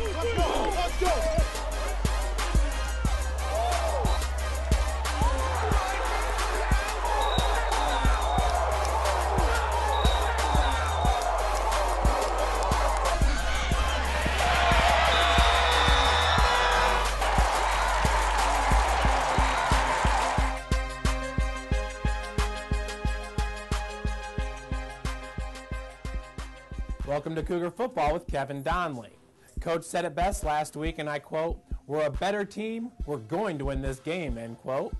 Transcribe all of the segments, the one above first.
Let's go. Let's go. Welcome to Cougar Football with Kevin Donnelly. Coach said it best last week, and I quote, "We're a better team. We're going to win this game," end quote.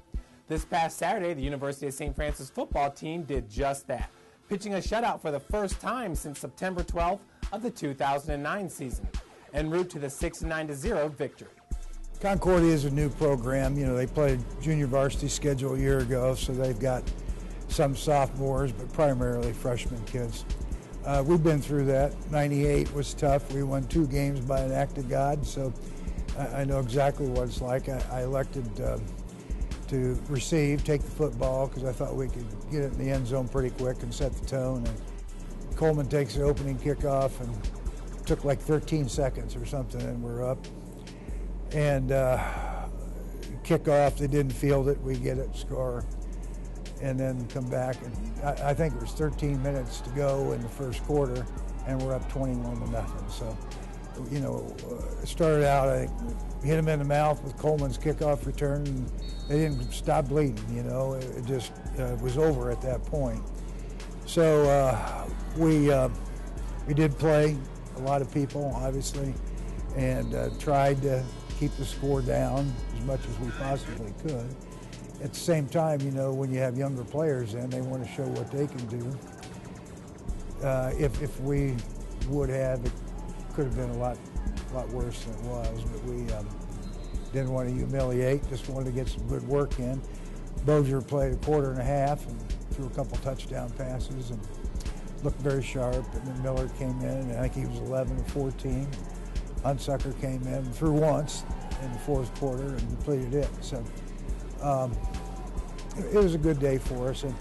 This past Saturday, the University of St. Francis football team did just that, pitching a shutout for the first time since September 12th of the 2009 season, en route to the 6-9-0 victory. Concordia is a new program. You know, they played junior varsity schedule a year ago, so they've got some sophomores, but primarily freshman kids. We've been through that. 98 was tough. We won 2 games by an act of God, so I know exactly what it's like. I elected to receive, take the football, because I thought we could get it in the end zone pretty quick and set the tone. And Coleman takes the opening kickoff and took like 13 seconds or something, and we're up. And kickoff, they didn't field it, we get it, score, and then come back. And I think it was 13 minutes to go in the first quarter, and we're up 21-0. So, you know, it started out, I hit him in the mouth with Coleman's kickoff return, and they didn't stop bleeding, you know. It just was over at that point. So we did play a lot of people, obviously, and tried to keep the score down as much as we possibly could. At the same time, you know, when you have younger players in, they want to show what they can do. If we would have, it could have been a lot worse than it was, but we didn't want to humiliate, just wanted to get some good work in. Bozier played a quarter and a half and threw a couple touchdown passes and looked very sharp, and then Miller came in, and I think he was 11 or 14. Hunsucker came in and threw once in the fourth quarter and completed it. So it was a good day for us, and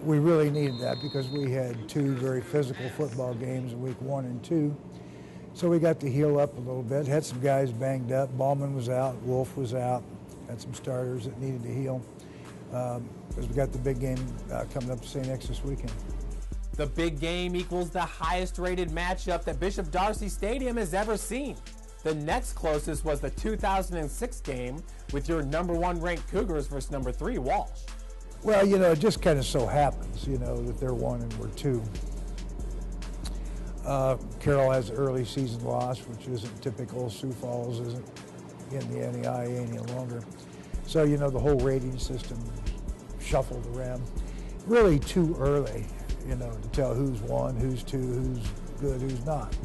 we really needed that because we had 2 very physical football games in week 1 and 2. So we got to heal up a little bit, had some guys banged up. Ballman was out, Wolf was out, had some starters that needed to heal because we got the big game coming up to St. X this weekend. The big game equals the highest rated matchup that Bishop Darcy Stadium has ever seen. The next closest was the 2006 game with your #1 ranked Cougars versus #3 Walsh. Well, you know, it just kind of so happens, you know, that they're 1 and we're 2. Carroll has an early season loss, which isn't typical. Sioux Falls isn't in the NAIA any longer. So, you know, the whole rating system shuffled around. Really too early, you know, to tell who's 1, who's 2, who's good, who's not.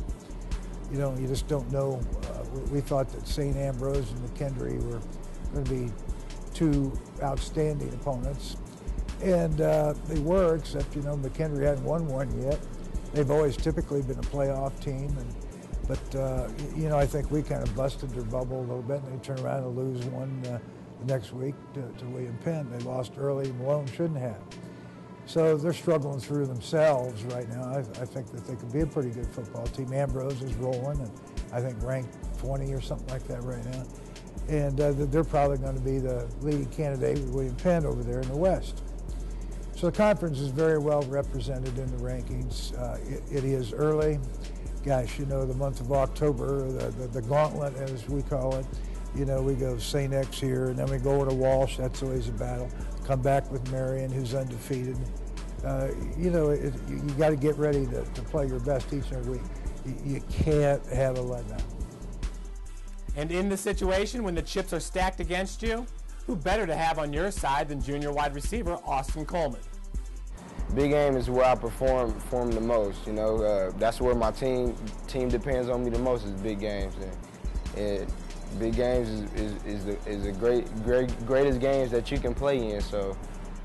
You know, you just don't know. We thought that St. Ambrose and McKendree were going to be 2 outstanding opponents, and they were, except, you know, McKendree hadn't won one yet. They've always typically been a playoff team, but you know, I think we kind of busted their bubble a little bit, and they turn around and lose one the next week to William Penn. They lost early, Malone shouldn't have. So they're struggling through themselves right now. I think that they could be a pretty good football team. Ambrose is rolling, and I think ranked 20 or something like that right now. And they're probably going to be the leading candidate with William Penn over there in the West. So the conference is very well represented in the rankings. It is early. Gosh, you know, the month of October, the gauntlet, as we call it, you know, we go St. X here, and then we go over to Walsh. That's always a battle. Come back with Marion, who's undefeated. You know, you got to get ready to play your best each and every week. You can't have a letdown. And in the situation when the chips are stacked against you, who better to have on your side than junior wide receiver Austin Coleman? Big game is where I perform the most. You know, that's where my team depends on me the most is big games. And big games is the greatest games that you can play in. So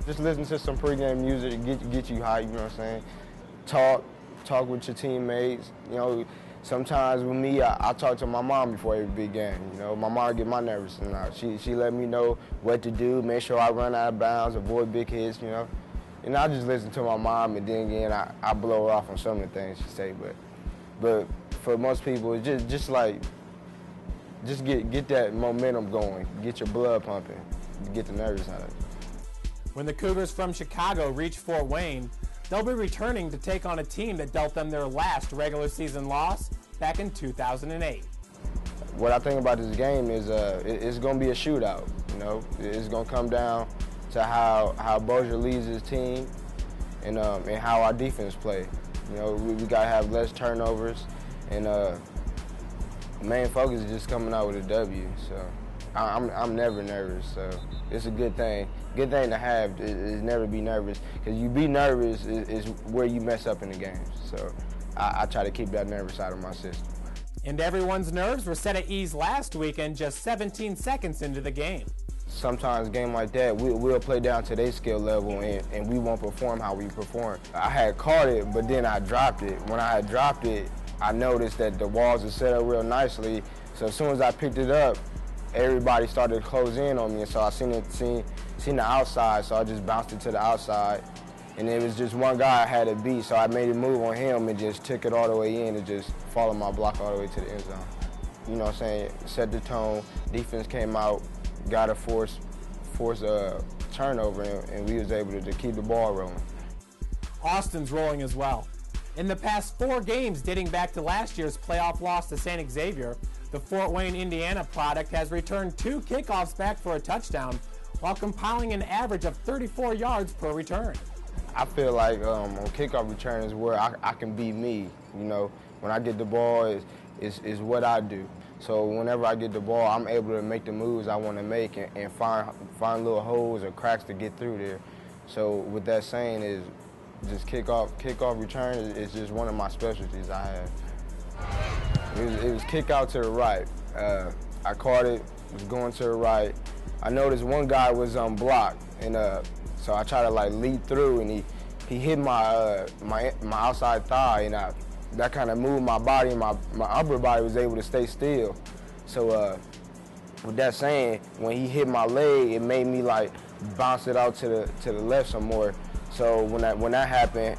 just listen to some pregame music to get you hyped. You know what I'm saying? Talk with your teammates. You know, sometimes with me, I talk to my mom before every big game. You know, my mom get my nervous, and she let me know what to do, make sure I run out of bounds, avoid big hits. You know, and I just listen to my mom, and then again I blow her off on some of the things she say. But for most people, it's just like just get that momentum going, get your blood pumping, get the nerves out of it. When the Cougars from Chicago reach Fort Wayne, they'll be returning to take on a team that dealt them their last regular season loss back in 2008. What I think about this game is it's going to be a shootout. You know, it's going to come down to how Bozier leads his team and how our defense play. You know, we got to have less turnovers, and the main focus is just coming out with a W. So I'm never nervous. So it's a good thing. Good thing to have is never be nervous, because you be nervous is where you mess up in the games. So I try to keep that nervous out of my system. And everyone's nerves were set at ease last weekend, just 17 seconds into the game. Sometimes a game like that, we'll play down to their skill level, and we won't perform how we perform. I had caught it, but then I dropped it. When I had dropped it, I noticed that the walls are set up real nicely. So as soon as I picked it up, everybody started to close in on me, and so I seen the outside, so I just bounced it to the outside. And it was just one guy I had to beat, so I made a move on him and just took it all the way in and just followed my block all the way to the end zone. You know what I'm saying? Set the tone. Defense came out, got a force turnover, and we was able to keep the ball rolling. Austin's rolling as well. In the past 4 games dating back to last year's playoff loss to St. Xavier, the Fort Wayne, Indiana product has returned 2 kickoffs back for a touchdown while compiling an average of 34 yards per return. I feel like on kickoff return is where I can be me. You know, when I get the ball is what I do. So whenever I get the ball, I'm able to make the moves I want to make and find little holes or cracks to get through there. So with that saying, is just kickoff return is just one of my specialties I have. It was kick out to the right. I caught it, was going to the right. I noticed one guy was unblocked, and so I tried to like leap through, and he hit my outside thigh, and that kind of moved my body, and my upper body was able to stay still. So with that saying, when he hit my leg, it made me like bounce it out to the left some more. So when that happened,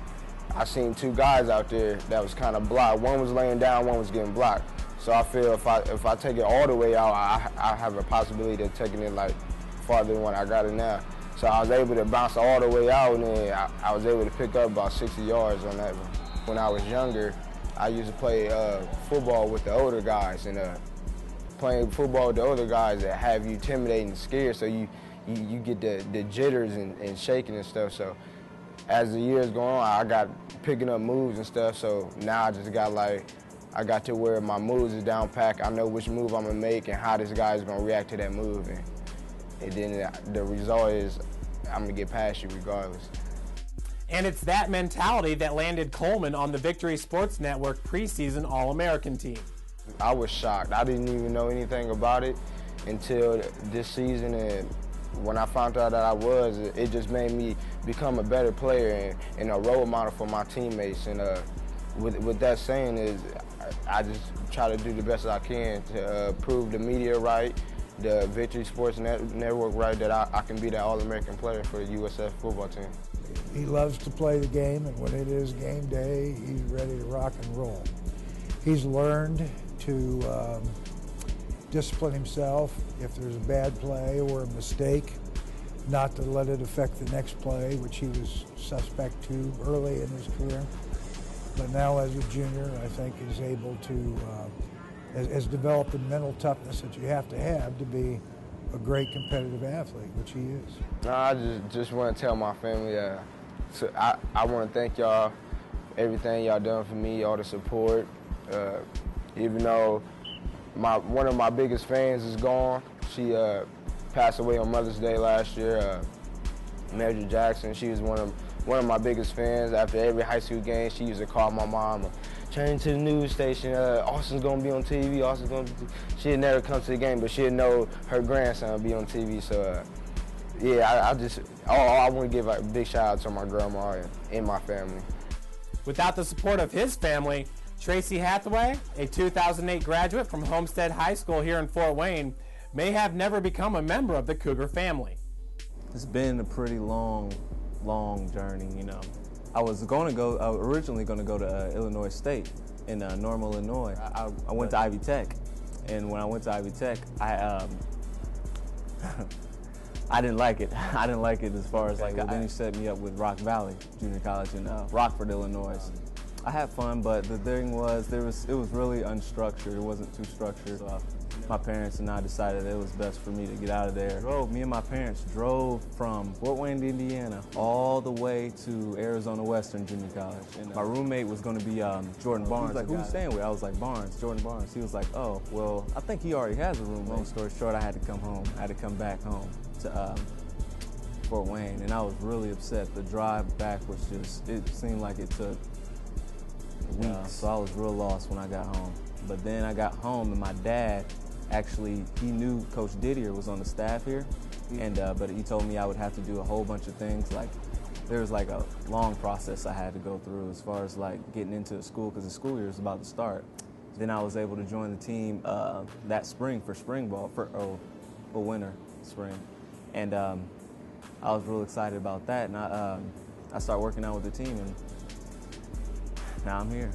I seen 2 guys out there that was kind of blocked. One was laying down, one was getting blocked. So I feel if I take it all the way out, I have a possibility of taking it like farther than what I got it now. So I was able to bounce all the way out, and then I was able to pick up about 60 yards on that one. When I was younger, I used to play football with the older guys, and playing football with the older guys that have you intimidated and scared, so you get the jitters and shaking and stuff. So as the years go on, I got picking up moves and stuff, so now I just got I got to where my moves is down packed. I know which move I'm gonna make and how this guy is gonna react to that move, and then the result is I'm gonna get past you regardless. And it's that mentality that landed Coleman on the Victory Sports Network preseason All-American team. I was shocked. I didn't even know anything about it until this season, and when I found out that I was, it just made me become a better player and a role model for my teammates. And with that saying is, I just try to do the best I can to prove the media right, the Victory Sports Network right, that I can be that All-American player for the USF football team. He loves to play the game, and when it is game day, he's ready to rock and roll. He's learned to discipline himself if there's a bad play or a mistake, not to let it affect the next play, which he was suspect to early in his career. But now as a junior, I think he's able to, has developed the mental toughness that you have to be a great competitive athlete, which he is. No, I just want to tell my family, so I want to thank y'all, everything y'all done for me, all the support. Even though one of my biggest fans is gone, she passed away on Mother's Day last year, Major Jackson. She was one of my biggest fans. After every high school game, she used to call my mom, turn to the news station, Austin's gonna be on TV, Austin's gonna be on TV. She'd never come to the game, but she'd know her grandson would be on TV. So yeah, I want to give a big shout out to my grandma and my family. Without the support of his family, Tracy Hathaway, a 2008 graduate from Homestead High School here in Fort Wayne, may have never become a member of the Cougar family. It's been a pretty long journey, you know. I was originally going to go to Illinois State in Normal, Illinois. I went to Ivy Tech, And when I went to Ivy Tech, I didn't like it. I didn't like it as far as like, then he set me up with Rock Valley Junior College in Rockford, Illinois. I had fun, but the thing was, it was really unstructured. It wasn't too structured. So my parents and I decided it was best for me to get out of there. Me and my parents drove from Fort Wayne, Indiana, all the way to Arizona Western Junior College. And my roommate was going to be Jordan Barnes. He was like, "Who you staying with?" I was like, "Barnes, Jordan Barnes." He was like, "Oh, well, I think he already has a room." Long story short, I had to come home. I had to come back home to Fort Wayne, and I was really upset. The drive back was just, it seemed like it took weeks. So I was real lost when I got home. But then I got home, and my dad, actually, he knew Coach Didier was on the staff here, and but he told me I would have to do a whole bunch of things. Like, there was like a long process I had to go through as far as like getting into the school, because the school year is about to start. Then I was able to join the team that spring for spring ball, for winter, spring. And I was real excited about that, and I started working out with the team, and now I'm here.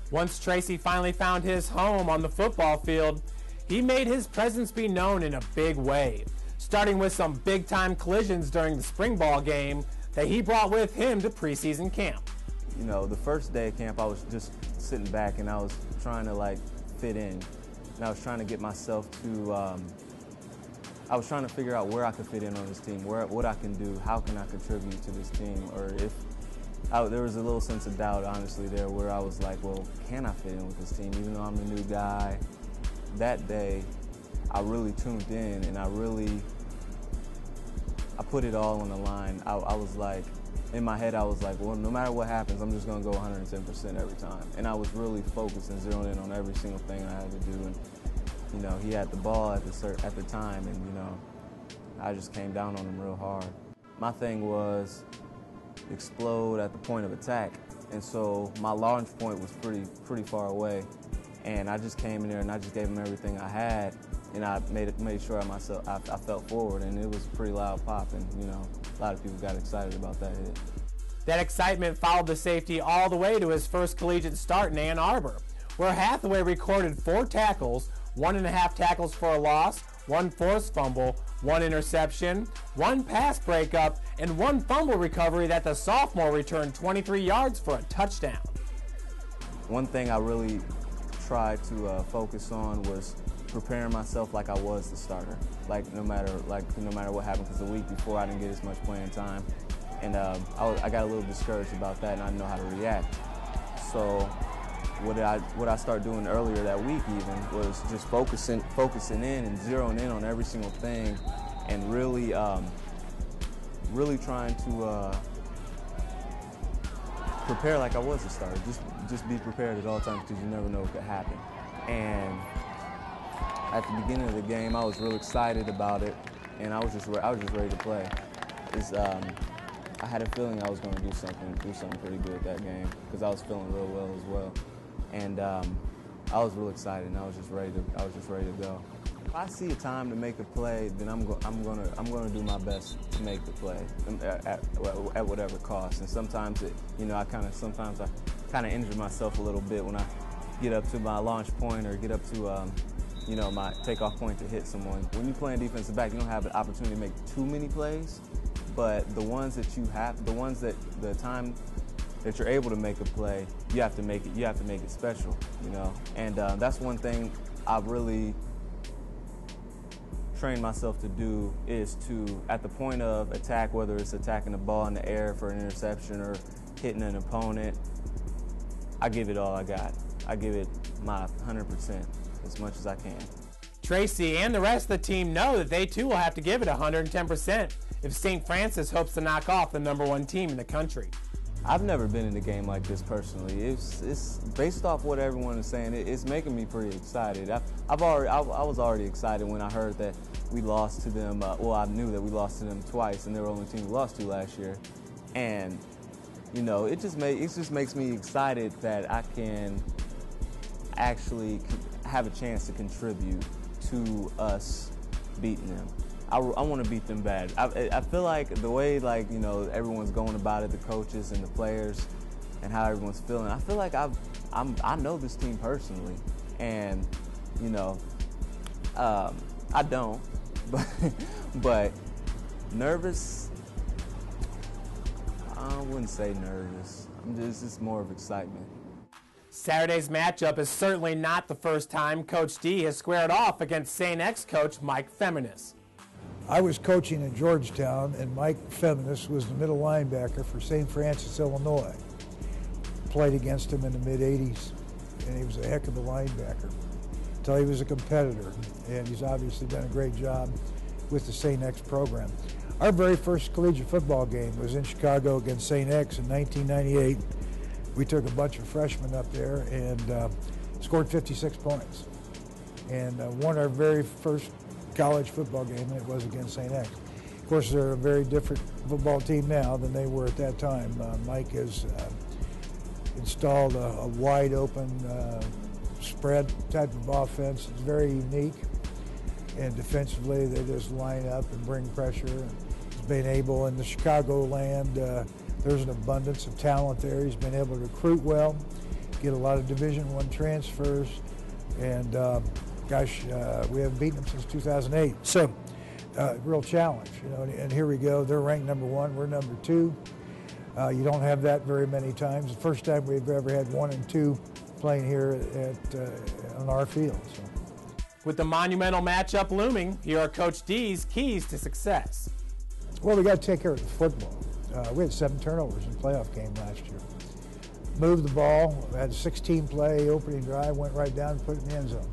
Once Tracy finally found his home on the football field, he made his presence be known in a big way, starting with some big-time collisions during the spring ball game that he brought with him to preseason camp. You know, the first day of camp, I was just sitting back and I was trying to like fit in, and I was trying to get myself to, I was trying to figure out where I could fit in on this team, what I can do, how can I contribute to this team, or if there was a little sense of doubt, honestly, there, where I was like, well, can I fit in with this team, even though I'm the new guy? That day, I really tuned in, and I put it all on the line. I was like, in my head, I was like, well, no matter what happens, I'm just going to go 110% every time. And I was really focused and zeroed in on every single thing I had to do. And, you know, he had the ball at the time, and, you know, I just came down on him real hard. My thing was explode at the point of attack, and so my launch point was pretty far away, and I just came in there and I just gave him everything I had, and I made sure I felt forward, and it was a pretty loud pop, and you know, a lot of people got excited about that hit. That excitement followed the safety all the way to his first collegiate start in Ann Arbor, where Hathaway recorded 4 tackles, 1.5 tackles for a loss, 1 forced fumble, 1 interception, 1 pass breakup, and 1 fumble recovery that the sophomore returned 23 yards for a touchdown. One thing I really tried to focus on was preparing myself like I was the starter. Like no matter what happened, because the week before I didn't get as much playing time, and I got a little discouraged about that, and I didn't know how to react. So what I started doing earlier that week even was just focusing in and zeroing in on every single thing, and really trying to prepare like I was a starter. Just be prepared at all times, because you never know what could happen. And at the beginning of the game, I was real excited about it, and I was just ready to play. I had a feeling I was going to do something pretty good that game, because I was feeling real well as well. And I was real excited, and I was just ready to go. If I see a time to make a play, then I'm gonna do my best to make the play at whatever cost. And sometimes I kind of injure myself a little bit when I get up to my launch point or get up to my takeoff point to hit someone. When you play in defensive back, you don't have an opportunity to make too many plays, but the ones that you have, the time that you're able to make a play, you have to make it special, you know. And that's one thing I've really trained myself to do, is to, at the point of attack, whether it's attacking the ball in the air for an interception or hitting an opponent, I give it all I got. I give it my 100%, as much as I can. Tracy and the rest of the team know that they too will have to give it 110% if St. Francis hopes to knock off the #1 team in the country. I've never been in a game like this personally. It's based off what everyone is saying. It's making me pretty excited. I was already excited when I heard that we lost to them. I knew that we lost to them twice, and they were the only team we lost to last year. And you know, it just makes me excited that I can actually have a chance to contribute to us beating them. I want to beat them bad. I feel like the way, like, you know, everyone's going about it, the coaches and the players, and how everyone's feeling, I feel like I know this team personally, and you know, I don't, but nervous, I wouldn't say nervous. It's just more of excitement. Saturday's matchup is certainly not the first time Coach D has squared off against St. X coach Mike Feminis. I was coaching in Georgetown, and Mike Feminis was the middle linebacker for St. Francis, Illinois. Played against him in the mid-'80s, and he was a heck of a linebacker until he was a competitor, and he's obviously done a great job with the St. X program. Our very first collegiate football game was in Chicago against St. X in 1998. We took a bunch of freshmen up there and scored 56 points, and won our very first college football game, and it was against St. X. Of course, they're a very different football team now than they were at that time. Mike has installed a wide open spread type of offense. It's very unique, and defensively they just line up and bring pressure. He's been able, in the Chicago land, there's an abundance of talent there. He's been able to recruit well, get a lot of Division I transfers, and gosh, we haven't beaten them since 2008. So, real challenge, you know. And here we go. They're ranked number 1. We're number 2. You don't have that very many times. The first time we've ever had 1 and 2 playing here on our field. So. With the monumental matchup looming, here are Coach D's keys to success. Well, we got to take care of the football. We had 7 turnovers in the playoff game last year. Moved the ball, had a 16-play opening drive, went right down and put it in the end zone.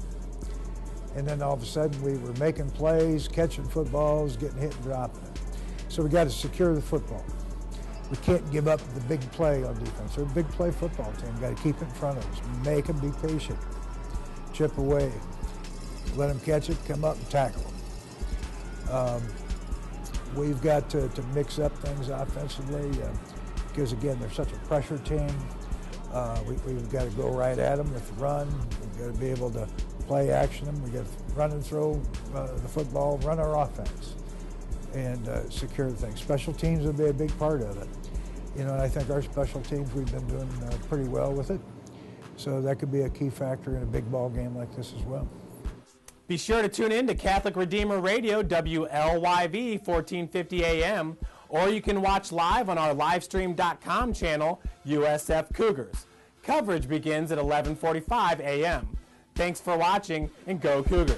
And then all of a sudden we were making plays, catching footballs, getting hit and dropping it. So we got to secure the football. We can't give up the big play on defense. They're a big play football team. We've got to keep it in front of us. Make them be patient. Chip away. Let them catch it, come up and tackle them. We've got to mix up things offensively because, again, they're such a pressure team. We've got to go right at them with the run. We've got to be able to play action them. We've got to run and throw the football, run our offense, and secure the thing. Special teams will be a big part of it. You know, and I think our special teams, we've been doing pretty well with it. So that could be a key factor in a big ball game like this as well. Be sure to tune in to Catholic Redeemer Radio, WLYV, 1450 AM, or you can watch live on our livestream.com channel, USF Cougars. Coverage begins at 11:45 a.m. Thanks for watching, and go Cougars.